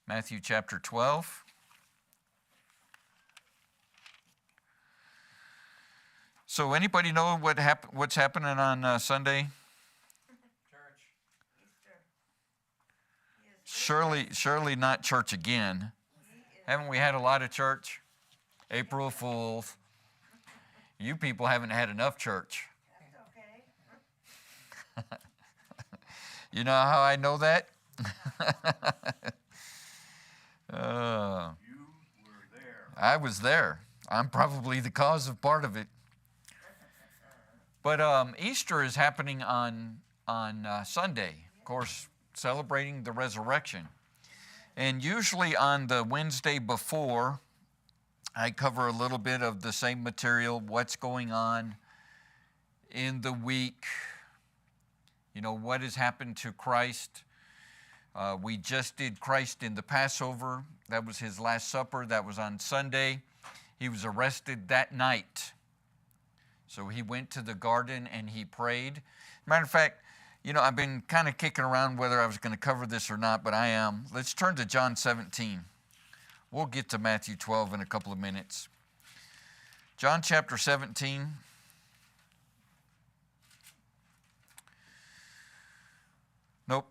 Matthew chapter 12. So anybody know what's happening on Sunday? Church. Surely not church again. Haven't we had a lot of church? April Fools. You people haven't had enough church. That's okay. You know how I know that? You were there. I was there. I'm probably the cause of part of it. But Easter is happening on Sunday, of course, celebrating the resurrection. And usually on the Wednesday before, I cover a little bit of the same material, what's going on in the week, what has happened to Christ. We just did Christ in the Passover. That was his Last Supper. That was on Sunday. He was arrested that night. So he went to the garden and he prayed. Matter of fact, I've been kind of kicking around whether I was going to cover this or not, but I am. Let's turn to John 17. We'll get to Matthew 12 in a couple of minutes. John chapter 17. Nope.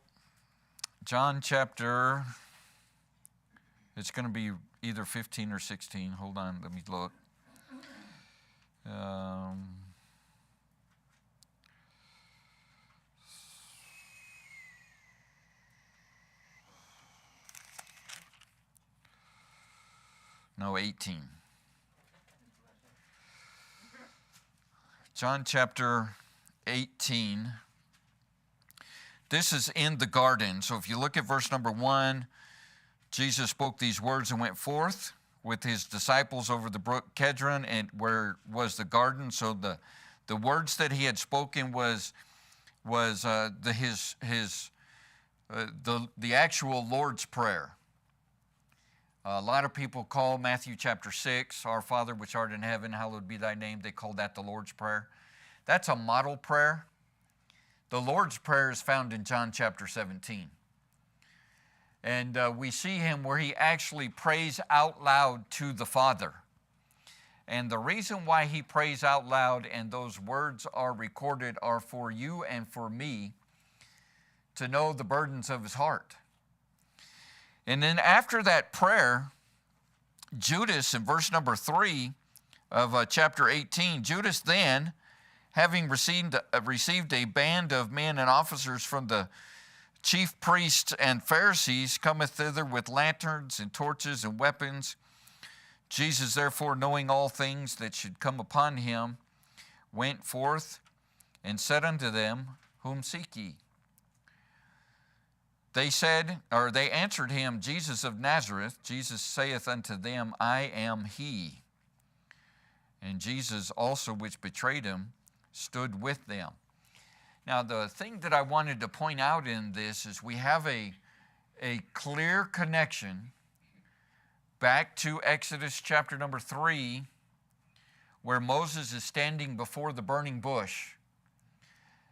John chapter, it's going to be either 15 or 16. Hold on, let me look. No, 18. John chapter 18. This is in the garden. So if you look at verse number 1, Jesus spoke these words and went forth with his disciples over the brook Kedron, and where was the garden. So the words that he had spoken was the actual Lord's Prayer. A lot of people call Matthew chapter 6, Our Father which art in heaven, hallowed be thy name. They call that the Lord's Prayer. That's a model prayer. The Lord's Prayer is found in John chapter 17. And we see him where he actually prays out loud to the Father. And the reason why he prays out loud and those words are recorded are for you and for me to know the burdens of his heart. And then after that prayer, Judas, in verse number 3 of chapter 18, Judas then, having received a band of men and officers from the chief priests and Pharisees, cometh thither with lanterns and torches and weapons. Jesus, therefore, knowing all things that should come upon him, went forth and said unto them, Whom seek ye? They answered him, Jesus of Nazareth. Jesus saith unto them, I am he. And Jesus also, which betrayed him, stood with them. Now, the thing that I wanted to point out in this is we have a clear connection back to Exodus chapter number 3, where Moses is standing before the burning bush.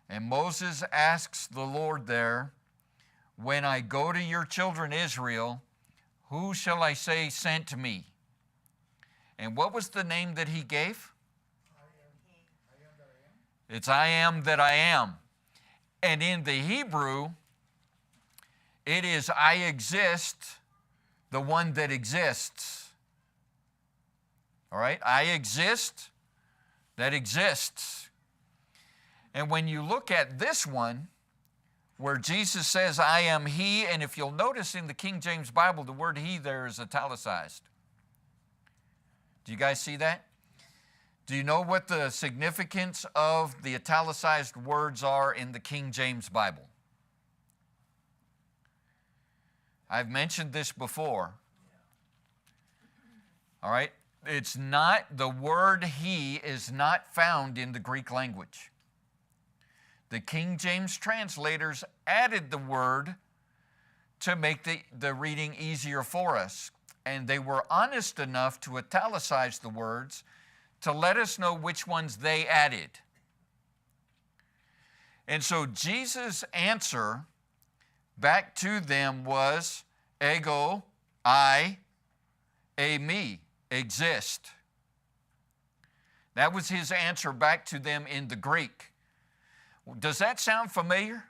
And Moses asks the Lord there, when I go to your children Israel, who shall I say sent me? And what was the name that he gave? It's I am that I am. And in the Hebrew, it is I exist, the one that exists. All right? I exist, that exists. And when you look at this one, where Jesus says, I am he, and if you'll notice in the King James Bible, the word he there is italicized. Do you guys see that? Do you know what the significance of the italicized words are in the King James Bible? I've mentioned this before. All right? It's not, the word he is not found in the Greek language. The King James translators added the word to make the reading easier for us. And they were honest enough to italicize the words to let us know which ones they added. And so Jesus' answer back to them was, ego I, a me, exist. That was his answer back to them in the Greek. Does that sound familiar?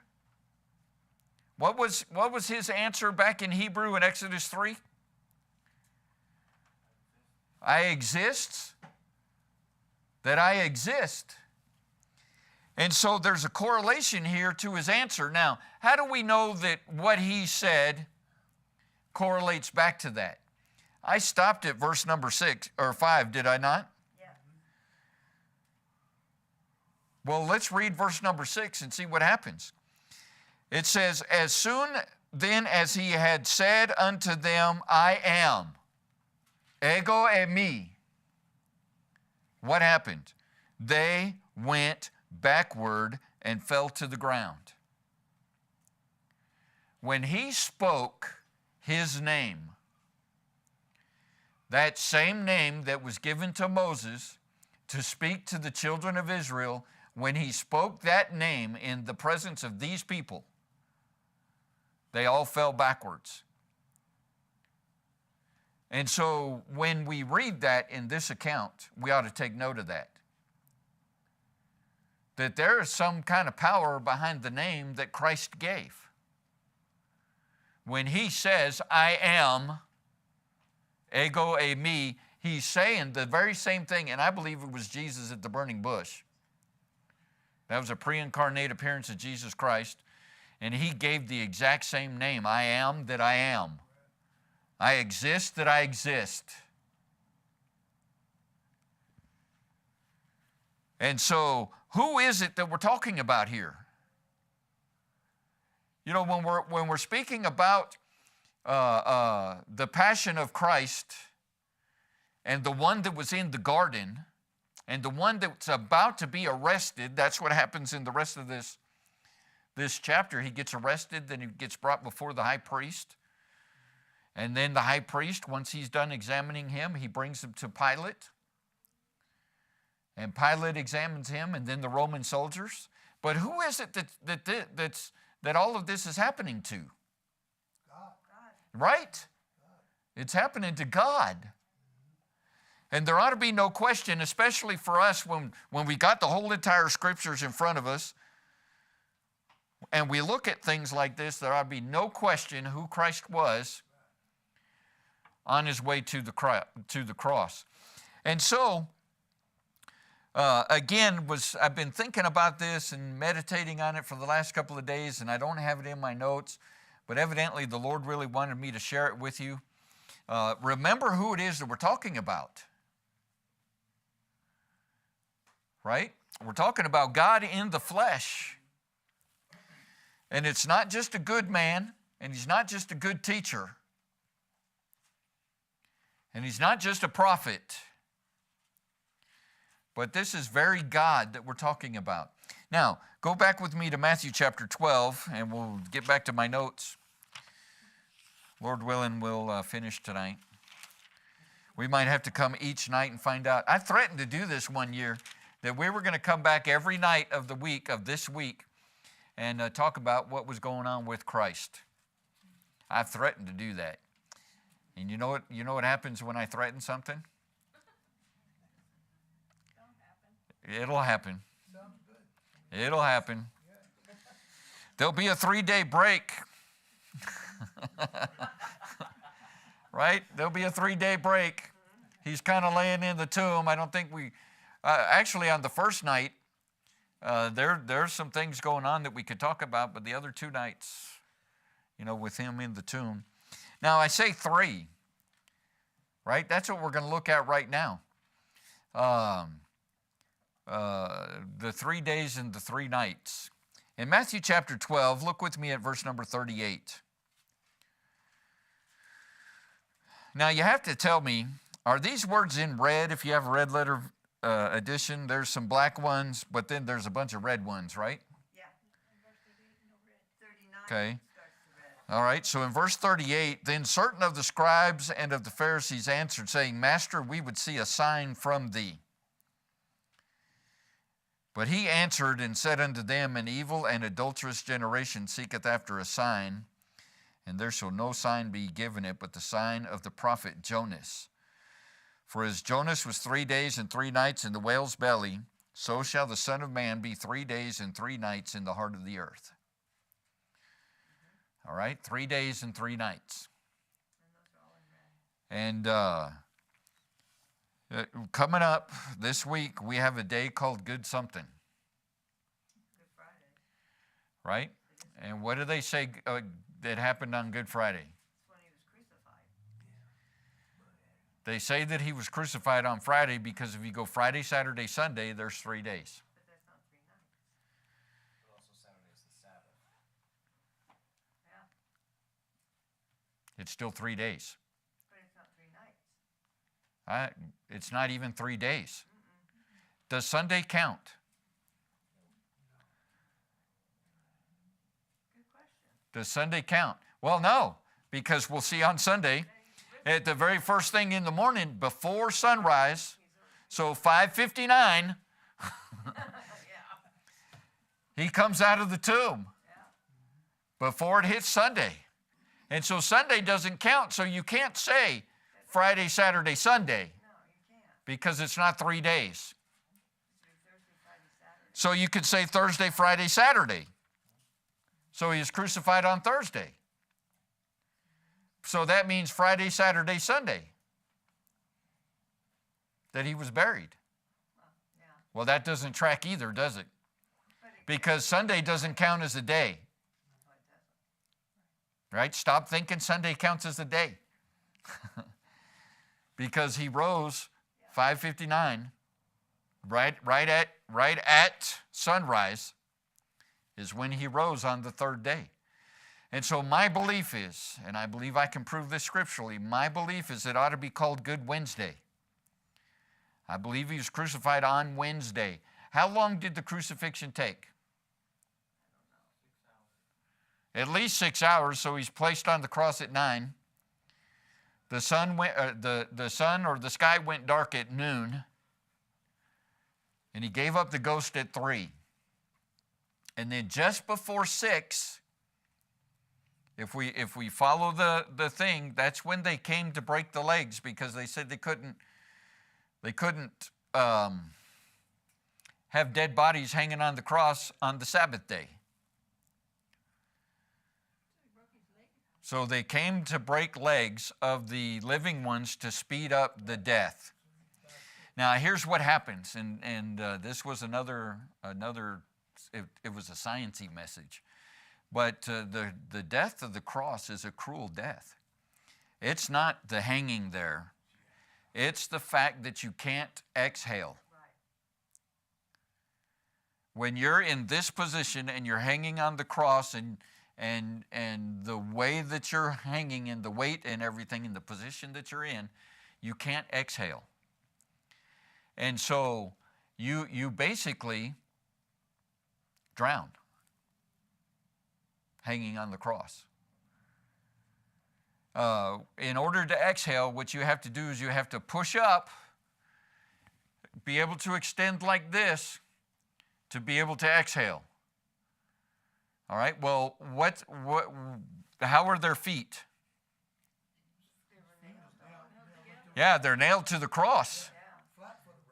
What was his answer back in Hebrew in Exodus 3? I exist, that I exist. And so there's a correlation here to his answer. Now, how do we know that what he said correlates back to that? I stopped at verse number 6 or 5, did I not? Yeah. Well, let's read verse number 6 and see what happens. It says, as soon then as he had said unto them, I am, ego eimi, what happened? They went backward and fell to the ground. When he spoke his name, that same name that was given to Moses to speak to the children of Israel, when he spoke that name in the presence of these people, they all fell backwards. And so when we read that in this account, we ought to take note of that. That there is some kind of power behind the name that Christ gave. When he says, I am, ego eimi, he's saying the very same thing, and I believe it was Jesus at the burning bush. That was a pre-incarnate appearance of Jesus Christ, and he gave the exact same name, I am that I am. I exist that I exist. And so, who is it that we're talking about here? You know, when we're speaking about the passion of Christ and the one that was in the garden and the one that's about to be arrested, that's what happens in the rest of this chapter. He gets arrested, then he gets brought before the high priest. And then the high priest, once he's done examining him, he brings him to Pilate. And Pilate examines him, and then the Roman soldiers. But who is it that all of this is happening to? God. Right? God. It's happening to God. And there ought to be no question, especially for us when we got the whole entire scriptures in front of us, and we look at things like this, there ought to be no question who Christ was on his way to the cross. And so, again, I've been thinking about this and meditating on it for the last couple of days, and I don't have it in my notes, but evidently the Lord really wanted me to share it with you. Remember who it is that we're talking about. Right? We're talking about God in the flesh. And it's not just a good man, and he's not just a good teacher, and he's not just a prophet, but this is very God that we're talking about. Now, go back with me to Matthew chapter 12, and we'll get back to my notes. Lord willing, we'll finish tonight. We might have to come each night and find out. I threatened to do this one year, that we were going to come back every night of the week, of this week, and talk about what was going on with Christ. I threatened to do that. And you know what happens when I threaten something? It'll happen. It'll happen. There'll be a 3-day break. Right? There'll be a 3-day break. He's kind of laying in the tomb. I don't think actually on the first night, there's some things going on that we could talk about, but the other 2 nights, with him in the tomb. Now, I say 3, right? That's what we're going to look at right now. The 3 days and the 3 nights. In Matthew chapter 12, look with me at verse number 38. Now, you have to tell me, are these words in red? If you have a red letter edition, there's some black ones, but then there's a bunch of red ones, right? Yeah. 39. Okay. Starts to red. All right, so in verse 38, then certain of the scribes and of the Pharisees answered, saying, Master, we would see a sign from thee. But he answered and said unto them, An evil and adulterous generation seeketh after a sign, and there shall no sign be given it but the sign of the prophet Jonas. For as Jonas was 3 days and 3 nights in the whale's belly, so shall the Son of Man be 3 days and 3 nights in the heart of the earth. All right, 3 days and 3 nights. And coming up this week, we have a day called Good Something. Good Friday. Right? And what do they say that happened on Good Friday? That's when he was crucified. They say that he was crucified on Friday because if you go Friday, Saturday, Sunday, there's 3 days. But that's not 3 nights. But also Saturday is the Sabbath. Yeah. It's still 3 days. But it's not 3 nights. It's not even 3 days. Does Sunday count? Good question. Does Sunday count? Well, no, because we'll see on Sunday, at the very first thing in the morning before sunrise, so 5:59, Yeah. he comes out of the tomb Yeah. before it hits Sunday. And so Sunday doesn't count, so you can't say Friday, Saturday, Sunday, No, you can't. because it's not 3 days. It should be Thursday, Friday, Saturday. So you could say Thursday, Friday, Saturday. So he was crucified on Thursday. So that means Friday, Saturday, Sunday that he was buried. Yeah. Well, that doesn't track either, does it? But it Because Sunday doesn't count as a day, no, it doesn't. right? Stop thinking Sunday counts as a day. Because he rose 5:59, right at sunrise is when he rose on the third day. And so my belief is, and I believe I can prove this scripturally, my belief is it ought to be called Good Wednesday. I believe he was crucified on Wednesday. How long did the crucifixion take? At least 6 hours, so he's placed on the cross at 9. The sun or the sky went dark at noon, and he gave up the ghost at 3. And then just before 6, if we follow the thing, that's when they came to break the legs, because they said they couldn't have dead bodies hanging on the cross on the Sabbath day. So they came to break legs of the living ones to speed up the death. Now here's what happens, and this was another it was a sciencey message. But the death of the cross is a cruel death. It's not the hanging there. It's the fact that you can't exhale. Right. When you're in this position and you're hanging on the cross and the way that you're hanging and the weight and everything and the position that you're in, you can't exhale. And so you basically drown. Hanging on the cross. In order to exhale, what you have to do is you have to push up, be able to extend like this to be able to exhale. All right, well, how are their feet? Yeah, they're nailed to the cross.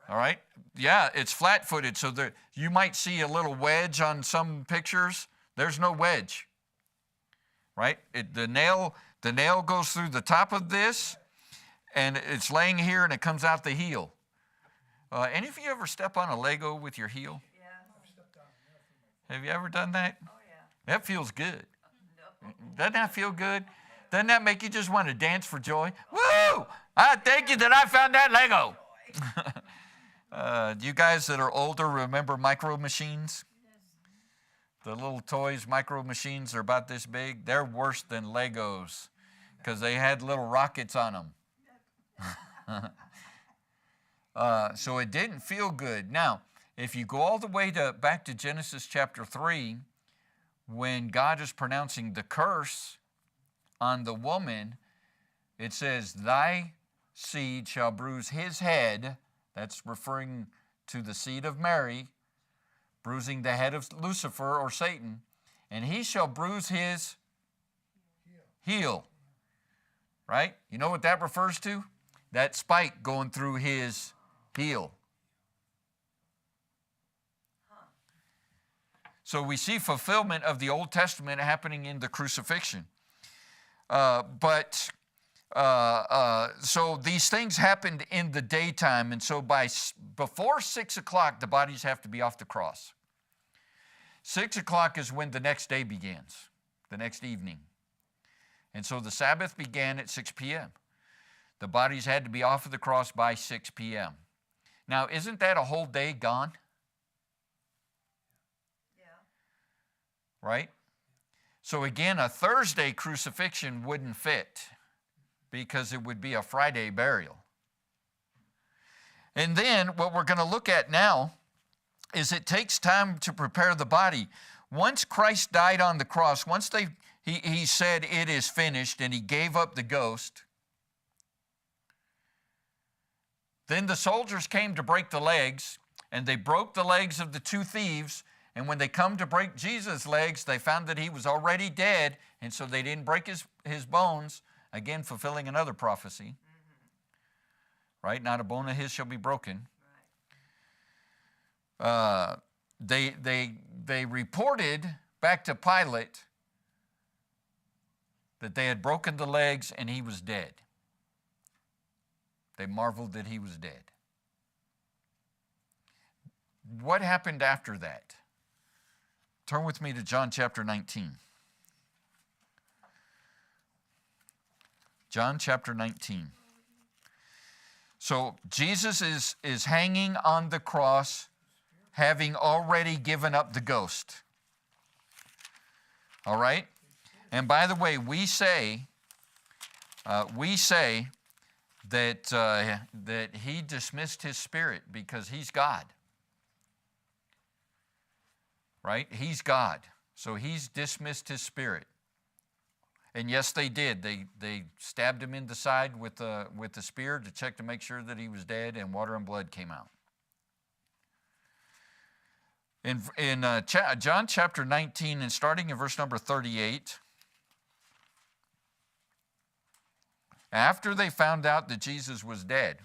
All right, yeah, it's flat-footed, so you might see a little wedge on some pictures. There's no wedge. Right? The nail goes through the top of this, and it's laying here, and it comes out the heel. Any of you ever step on a Lego with your heel? Yeah. Have you ever done that? Oh, yeah. That feels good. No. Doesn't that feel good? Doesn't that make you just want to dance for joy? Woo! I thank you that I found that Lego. Do you guys that are older remember Micro Machines? The little toys, Micro Machines, are about this big. They're worse than Legos because they had little rockets on them. So it didn't feel good. Now, if you go all the way back to Genesis chapter 3, when God is pronouncing the curse on the woman, it says, "Thy seed shall bruise his head." That's referring to the seed of Mary, bruising the head of Lucifer or Satan, "and he shall bruise his heel. Right? You know what that refers to? That spike going through his heel. So we see fulfillment of the Old Testament happening in the crucifixion. So these things happened in the daytime, and so before 6 o'clock, the bodies have to be off the cross. 6 o'clock is when the next day begins, the next evening. And so the Sabbath began at 6 p.m. The bodies had to be off of the cross by 6 p.m. Now, isn't that a whole day gone? Yeah. Right? So again, a Thursday crucifixion wouldn't fit because it would be a Friday burial. And then what we're going to look at now is it takes time to prepare the body. Once Christ died on the cross, once he said it is finished and he gave up the ghost, then the soldiers came to break the legs, and they broke the legs of the two thieves. And when they come to break Jesus' legs, they found that he was already dead, and so they didn't break his bones, again fulfilling another prophecy. Right? Not a bone of his shall be broken. They reported back to Pilate that they had broken the legs and he was dead. They marveled that he was dead. What happened after that? Turn with me to John chapter 19. John chapter 19. So Jesus is hanging on the cross, having already given up the ghost. All right? And by the way, we say that he dismissed his spirit because he's God. Right? He's God. So he's dismissed his spirit. And yes, they did. They stabbed him in the side with the spear to check to make sure that he was dead, and water and blood came out. In John chapter 19, and starting in verse number 38, after they found out that Jesus was dead,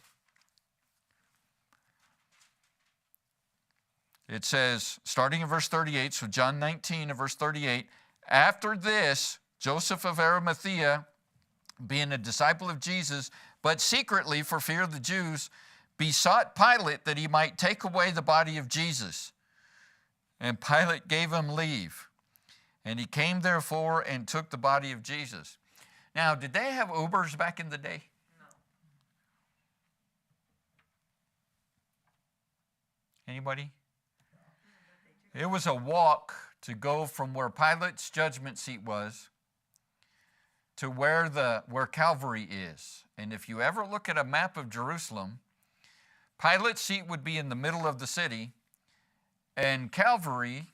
it says, starting in verse 38, so John 19 and verse 38, after this, Joseph of Arimathea, being a disciple of Jesus, but secretly for fear of the Jews, besought Pilate that he might take away the body of Jesus. And Pilate gave him leave. And he came therefore and took the body of Jesus. Now, did they have Ubers back in the day? No. Anybody? It was a walk to go from where Pilate's judgment seat was to where Calvary is. And if you ever look at a map of Jerusalem, Pilate's seat would be in the middle of the city, and Calvary,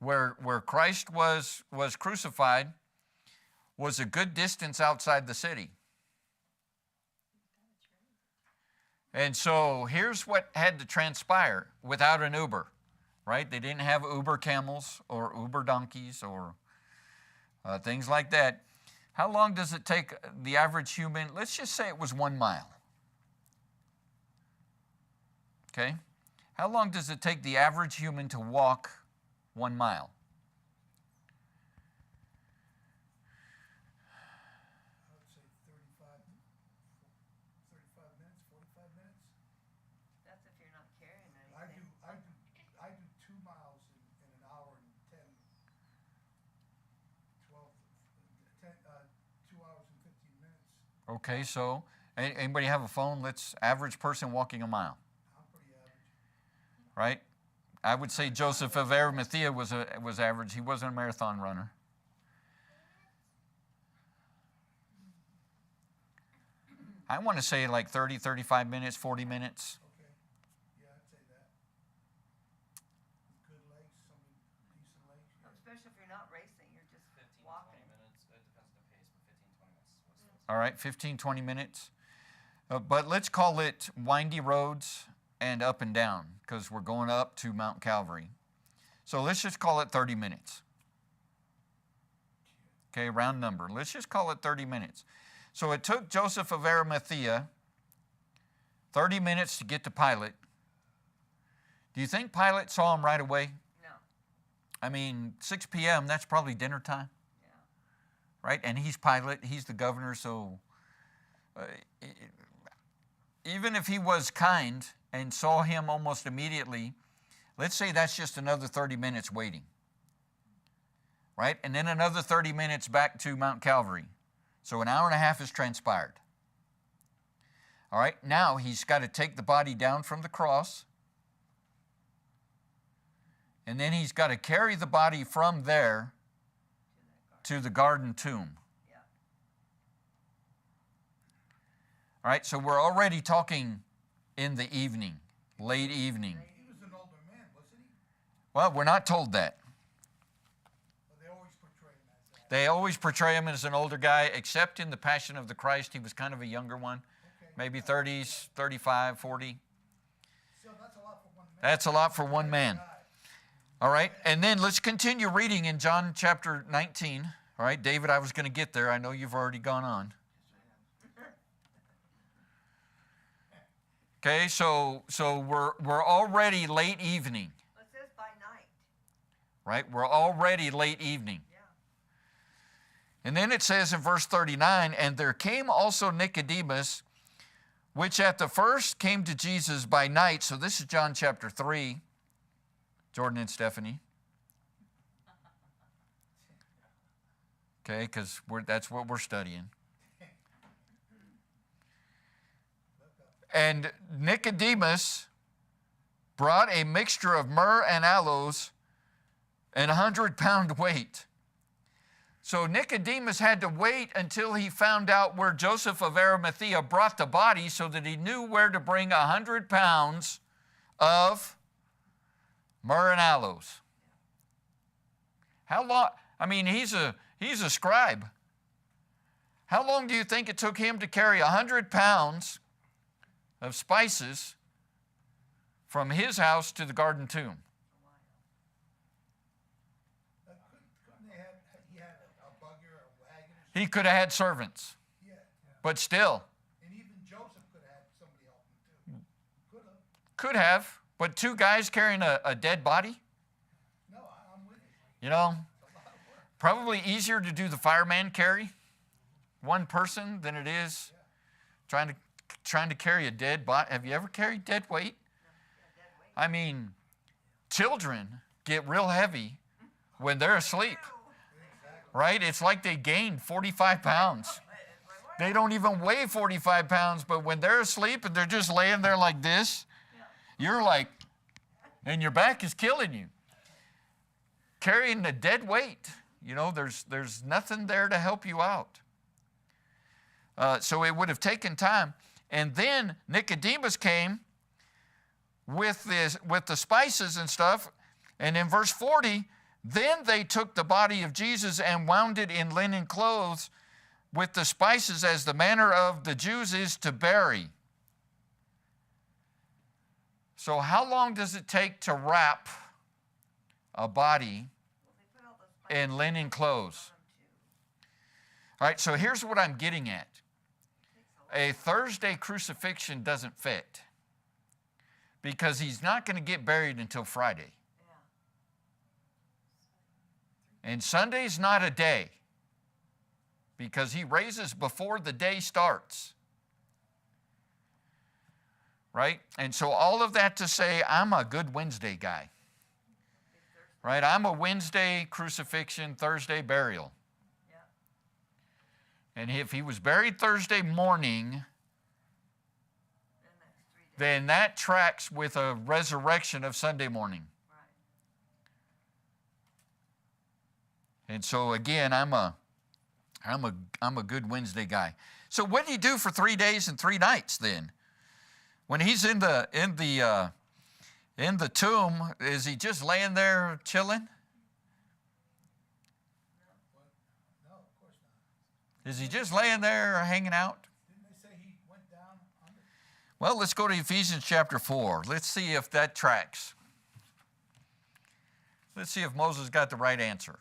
where Christ was crucified, was a good distance outside the city. And so here's what had to transpire without an Uber, right? They didn't have Uber camels or Uber donkeys or things like that. How long does it take the average human? Let's just say it was 1 mile. Okay? How long does it take the average human to walk 1 mile? I would say 35 minutes, 45 minutes. That's if you're not carrying I anything. do 2 miles in an hour and 2 hours and 15 minutes. Okay, so anybody have a phone? Let's average person walking a mile, I'm pretty average. right? I would say Joseph of Arimathea was average. He wasn't a marathon runner. I want to say like 30, 35 minutes, 40 minutes. Okay. Yeah, I'd say that. With good legs, some decent legs. Yeah. Especially if you're not racing, you're just 15, 20 walking. minutes. It depends on the pace, but 15, 20 minutes is what's All right, 15, 20 minutes. But let's call it windy roads and up and down because we're going up to Mount Calvary. So let's just call it 30 minutes. Okay, round number. Let's just call it 30 minutes. So it took Joseph of Arimathea 30 minutes to get to Pilate. Do you think Pilate saw him right away? No. I mean, 6 p.m., that's probably dinner time, Yeah. right? And he's Pilate, he's the governor, so even if he was kind and saw him almost immediately, let's say that's just another 30 minutes waiting, right? And then another 30 minutes back to Mount Calvary. So an hour and a half has transpired. All right, now he's got to take the body down from the cross, and then he's got to carry the body from there to the garden tomb. Yeah. All right, so we're already talking in the evening, late evening. He was an older man, wasn't he? Well, we're not told that. Or they always portray him as that? They always portray him as an older guy, except in the Passion of the Christ, he was kind of a younger one, Okay. maybe 30s, 35, 40. So that's a lot for one man. That's a lot for one man. God. All right, and then let's continue reading in John chapter 19. All right, David, I was going to get there. I know you've already gone on. Okay, so we're already late evening, Well, it says by night. right? We're already late evening. Yeah. And then it says in verse 39, and there came also Nicodemus, which at the first came to Jesus by night. So this is John chapter 3, Jordan and Stephanie. Okay, because that's what we're studying. And Nicodemus brought a mixture of myrrh and aloes and 100-pound weight. So Nicodemus had to wait until he found out where Joseph of Arimathea brought the body so that he knew where to bring 100 pounds of myrrh and aloes. How long? I mean, he's a scribe. How long do you think it took him to carry 100 pounds of spices from his house to the garden tomb? Couldn't he had a buggy or a wagon? He could have had servants, Yeah. but still, And even Joseph could have had somebody help him too. Could have. could have. But two guys carrying a dead body, No, I'm with you. you know, It's a lot of work. probably easier to do the fireman carry, one person, than it is trying to carry a dead body. Have you ever carried dead weight? I mean, children get real heavy when they're asleep, right? It's like they gained 45 pounds. They don't even weigh 45 pounds, but when they're asleep and they're just laying there like this, you're like, and your back is killing you. Carrying a dead weight, you know, there's nothing there to help you out. So it would have taken time. And then Nicodemus came with the spices and stuff. And in verse 40, then they took the body of Jesus and wound it in linen clothes with the spices, as the manner of the Jews is to bury. So how long does it take to wrap a body Well, they put all those spices in linen clothes? on too. All right, so here's what I'm getting at. Takes a lot. A Thursday crucifixion doesn't fit because he's not going to get buried until Friday. Yeah. And Sunday's not a day because he raises before the day starts. Right? And so all of that to say, I'm a good Wednesday guy. Right? I'm a Wednesday crucifixion, Thursday burial. Yeah. And if he was buried Thursday morning, Then that's 3 days. then that tracks with a resurrection of Sunday morning. Right. And so again, I'm a good Wednesday guy. So what did he do for 3 days and 3 nights then? When he's in the tomb, is he just laying there chilling? No, of course not. Is he just laying there hanging out? Didn't they say he went down under? Well, let's go to Ephesians chapter 4. Let's see if that tracks. Let's see if Moses got the right answer.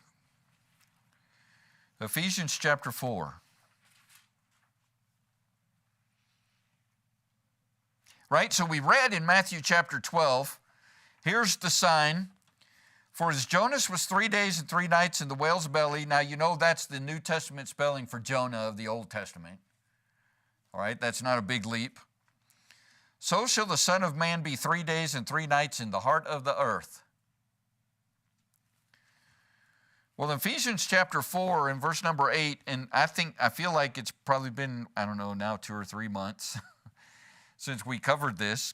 Ephesians chapter 4. Right? So we read in Matthew chapter 12, here's the sign. For as Jonas was 3 days and 3 nights in the whale's belly. Now you know that's the New Testament spelling for Jonah of the Old Testament. All right, that's not a big leap. So shall the Son of Man be 3 days and 3 nights in the heart of the earth. Well, in Ephesians chapter 4 and verse number 8, and I feel like it's probably been, I don't know, now 2 or 3 months since we covered this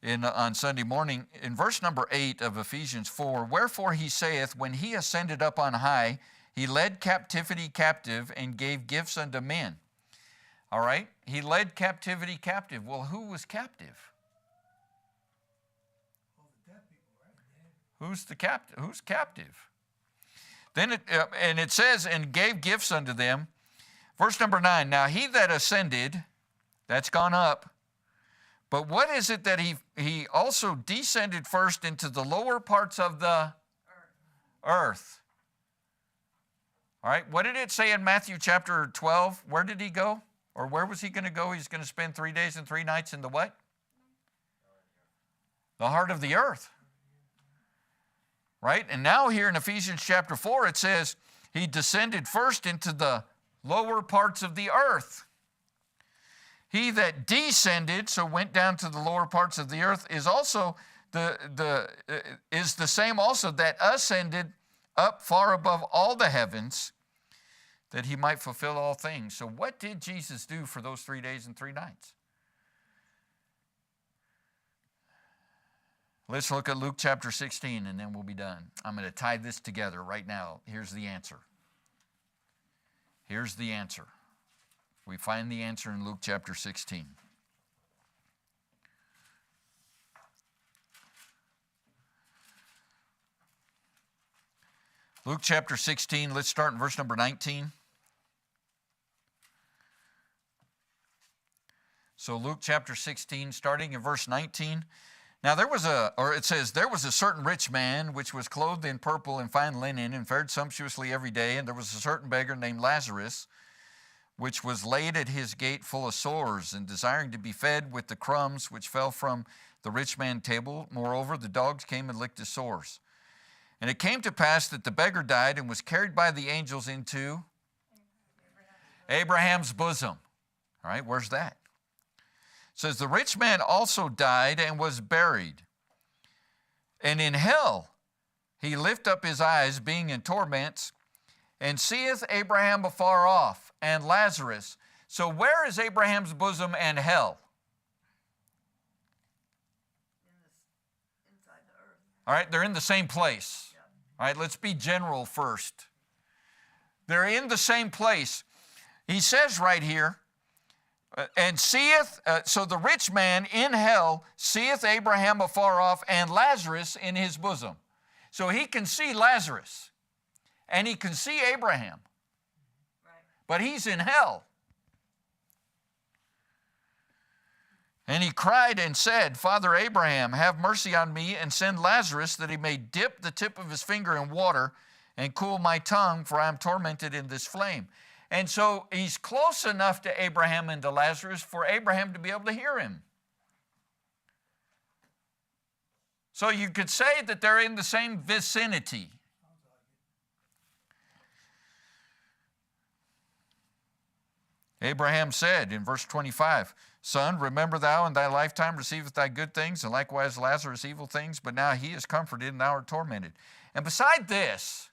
on Sunday morning. In verse number 8 of Ephesians 4, wherefore he saith, when he ascended up on high, he led captivity captive and gave gifts unto men. All right, he led captivity captive. Well, who was captive? All the dead people, right? Who's the captive? Who's captive? Then it says, and gave gifts unto them. Verse number 9, now he that ascended, that's gone up. But what is it that he also descended first into the lower parts of the earth? All right, what did it say in Matthew chapter 12? Where did he go? Or where was he going to go? He's going to spend 3 days and 3 nights in the what? The heart of the earth. Right? And now here in Ephesians chapter 4, it says he descended first into the lower parts of the earth. He that descended, so went down to the lower parts of the earth, is also is the same also that ascended up far above all the heavens, that he might fulfill all things. So what did Jesus do for those 3 days and 3 nights? Let's look at Luke chapter 16 and then we'll be done. I'm going to tie this together right now. Here's the answer. Here's the answer. We find the answer in Luke chapter 16. Luke chapter 16, let's start in verse number 19. So Luke chapter 16, starting in verse 19. Now it says, there was a certain rich man which was clothed in purple and fine linen and fared sumptuously every day. And there was a certain beggar named Lazarus, which was laid at his gate full of sores, and desiring to be fed with the crumbs which fell from the rich man's table. Moreover, the dogs came and licked his sores. And it came to pass that the beggar died and was carried by the angels into Abraham's bosom. All right, where's that? It says, the rich man also died and was buried. And in hell he lift up his eyes, being in torments, and seeth Abraham afar off, and Lazarus. So where is Abraham's bosom and hell? Inside the earth. All right, they're in the same place. All right, let's be general first. They're in the same place. He says right here, and seeth, so the rich man in hell seeth Abraham afar off and Lazarus in his bosom. So he can see Lazarus and he can see Abraham, but he's in hell. And he cried and said, Father Abraham, have mercy on me and send Lazarus that he may dip the tip of his finger in water and cool my tongue, for I am tormented in this flame. And so he's close enough to Abraham and to Lazarus for Abraham to be able to hear him. So you could say that they're in the same vicinity. Abraham said in verse 25, Son, remember thou in thy lifetime receiveth thy good things, and likewise Lazarus evil things, but now he is comforted and thou art tormented. And beside this,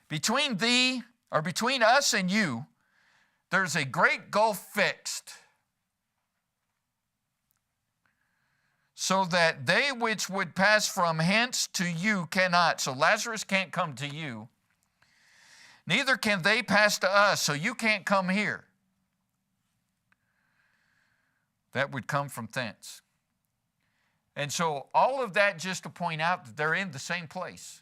between us and you, there's a great gulf fixed, so that they which would pass from hence to you cannot. So Lazarus can't come to you. Neither can they pass to us, so you can't come here. That would come from thence. And so all of that just to point out that they're in the same place.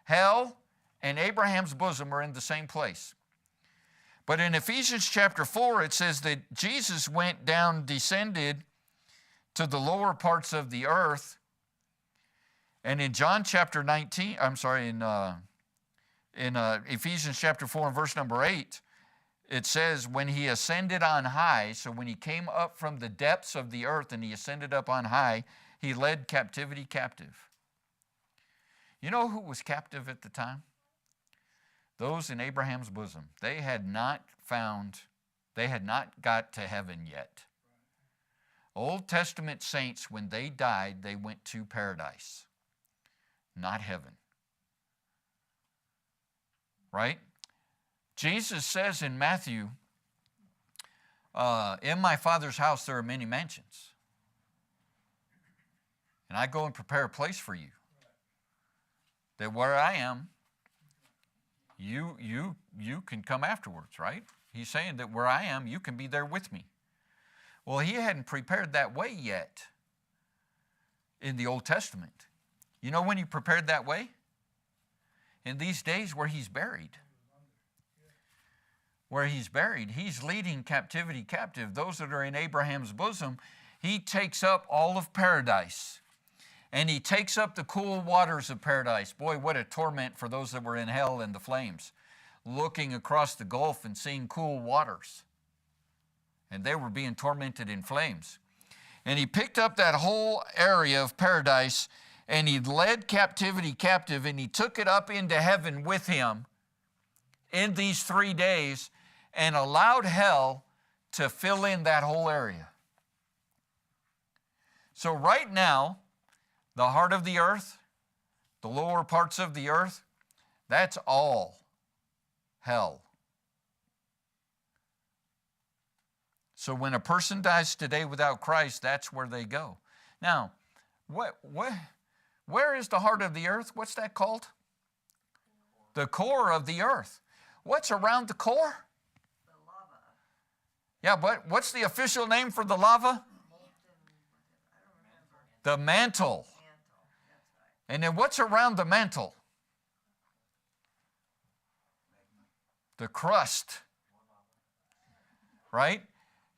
Hell and Abraham's bosom are in the same place. But in Ephesians chapter 4, it says that Jesus went down, descended to the lower parts of the earth. And in John chapter 19, in Ephesians chapter 4 and verse number 8, it says, when he ascended on high, so when he came up from the depths of the earth and he ascended up on high, he led captivity captive. You know who was captive at the time? Those in Abraham's bosom. They had not got to heaven yet. Old Testament saints, when they died, they went to paradise, not heaven. Right? Jesus says in Matthew, in my Father's house there are many mansions. And I go and prepare a place for you. That where I am, you can come afterwards, right? He's saying that where I am, you can be there with me. Well, he hadn't prepared that way yet in the Old Testament. You know when he prepared that way? In these days where he's buried. Where he's buried, he's leading captivity captive. Those that are in Abraham's bosom, he takes up all of paradise. And he takes up the cool waters of paradise. Boy, what a torment for those that were in hell and the flames, looking across the gulf and seeing cool waters. And they were being tormented in flames. And he picked up that whole area of paradise and he led captivity captive and he took it up into heaven with him in these 3 days and allowed hell to fill in that whole area. So right now, the heart of the earth, the lower parts of the earth, that's all hell. So when a person dies today without Christ, that's where they go. Now, where is the heart of the earth? What's that called? The core of the earth. What's around the core? The lava. Yeah, but what's the official name for the lava? I don't remember. The mantle. Mantle, that's right. And then what's around the mantle? The crust. Right?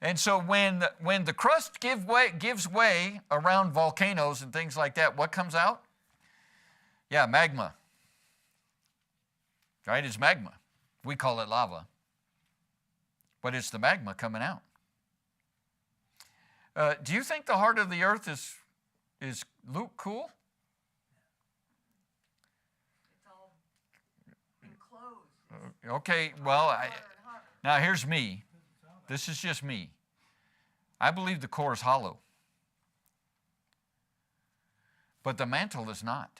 And so when the crust gives way around volcanoes and things like that, what comes out? Yeah, magma. Right? It's magma. We call it lava. But it's the magma coming out. Do you think the heart of the earth is Luke cool? It's all enclosed. Okay, well, Hotter and hotter. now here's me. This is just me. I believe the core is hollow. But the mantle is not.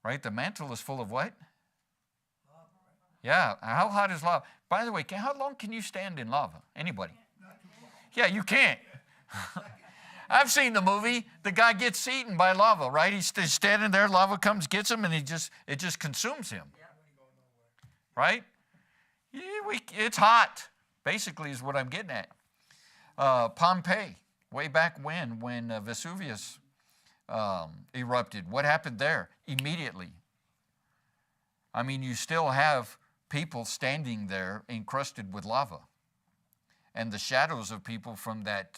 Right? The mantle is full of what? Yeah. How hot is lava? By the way, how long can you stand in lava? Anybody? Yeah, you can't. I've seen the movie. The guy gets eaten by lava, right? He's standing there, lava comes, gets him, and it just consumes him. Right? Yeah, it's hot, basically is what I'm getting at. Pompeii, way back when Vesuvius erupted, what happened there? Immediately. I mean, you still have people standing there encrusted with lava. And the shadows of people from that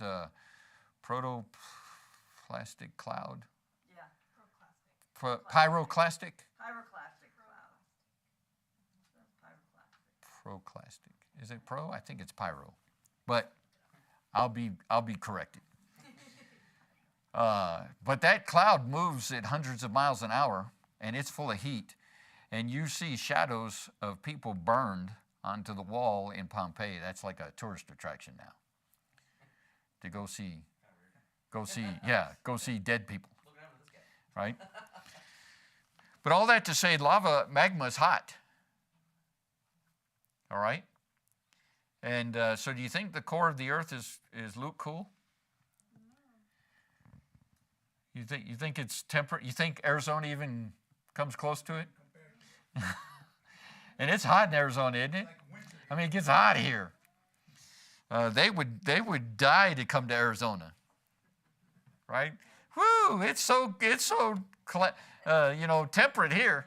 protoplastic cloud. Yeah. Pyroclastic? Pyroclastic cloud. Pyroclastic. Proclastic. Is it pro? I think it's pyro. But I'll be corrected. But that cloud moves at hundreds of miles an hour, and it's full of heat. And you see shadows of people burned onto the wall in Pompeii. That's like a tourist attraction now. To go see dead people. Right? But all that to say, magma is hot. All right? And so do you think the core of the earth is Luke cool? You think it's temperate? You think Arizona even comes close to it? And it's hot in Arizona, isn't it? I mean, it gets hot here. They would die to come to Arizona, right? Whoo! It's so temperate here.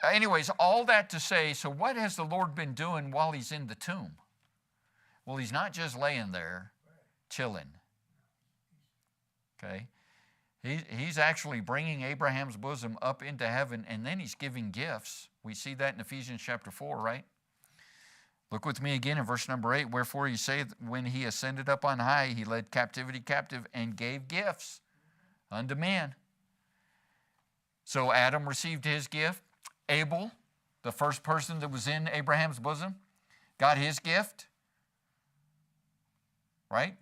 Anyways, all that to say, so what has the Lord been doing while he's in the tomb? Well, he's not just laying there chilling. Okay? He's actually bringing Abraham's bosom up into heaven, and then he's giving gifts. We see that in Ephesians chapter 4, right? Look with me again in verse number 8. Wherefore he saith, when he ascended up on high, he led captivity captive and gave gifts unto men. So Adam received his gift. Abel, the first person that was in Abraham's bosom, got his gift. Right?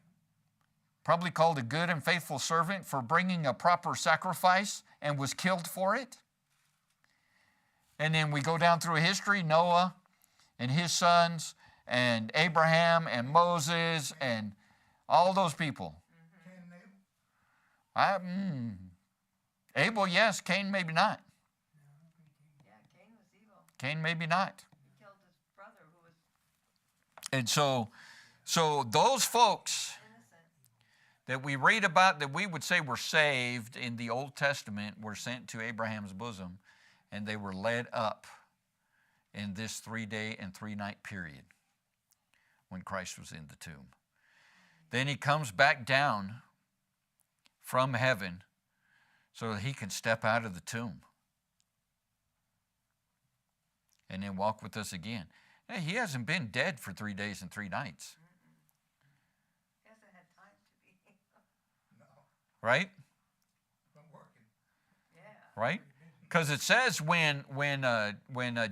Probably called a good and faithful servant for bringing a proper sacrifice and was killed for it. And then we go down through history, Noah and his sons and Abraham and Moses and all those people. Cain and Abel? Abel, yes. Cain, maybe not. Yeah, Cain was evil. Cain, maybe not. He killed his brother who was And so those folks innocent. that we read about that we would say were saved in the Old Testament were sent to Abraham's bosom, and they were led up in this 3-day and 3-night period when Christ was in the tomb. Then he comes back down from heaven so that he can step out of the tomb and then walk with us again. Hey, he hasn't been dead for 3 days and 3 nights, He hasn't had time to be. No, right? been working. Yeah. Right? Because it says when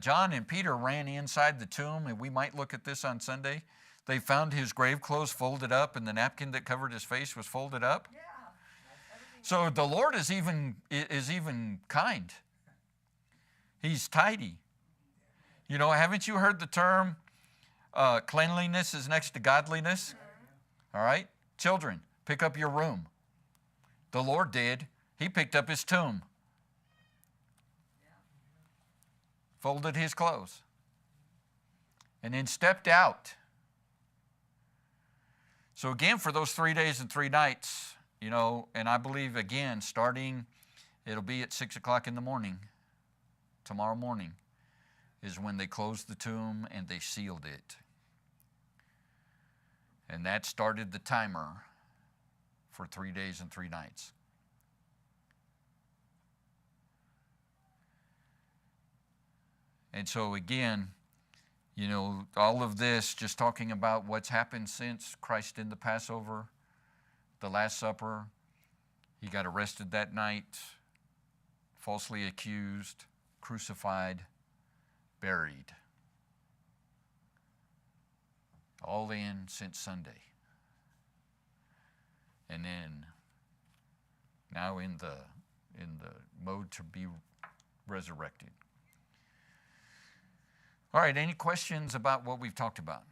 John and Peter ran inside the tomb, and we might look at this on Sunday, they found his grave clothes folded up, and the napkin that covered his face was folded up. Yeah. Everything. So the Lord is even kind. He's tidy. You know, haven't you heard the term cleanliness is next to godliness? All right? Children, pick up your room. The Lord did. He picked up his tomb. Folded his clothes, and then stepped out. So again, for those 3 days and 3 nights, you know, and I believe again, starting, it'll be at 6 o'clock in the morning, tomorrow morning, is when they closed the tomb and they sealed it. And that started the timer for 3 days and 3 nights. And so again, you know, all of this just talking about what's happened since Christ in the Passover, the Last Supper. He got arrested that night, falsely accused, crucified, buried. All in since Sunday. And then now in the mode to be resurrected. All right, any questions about what we've talked about?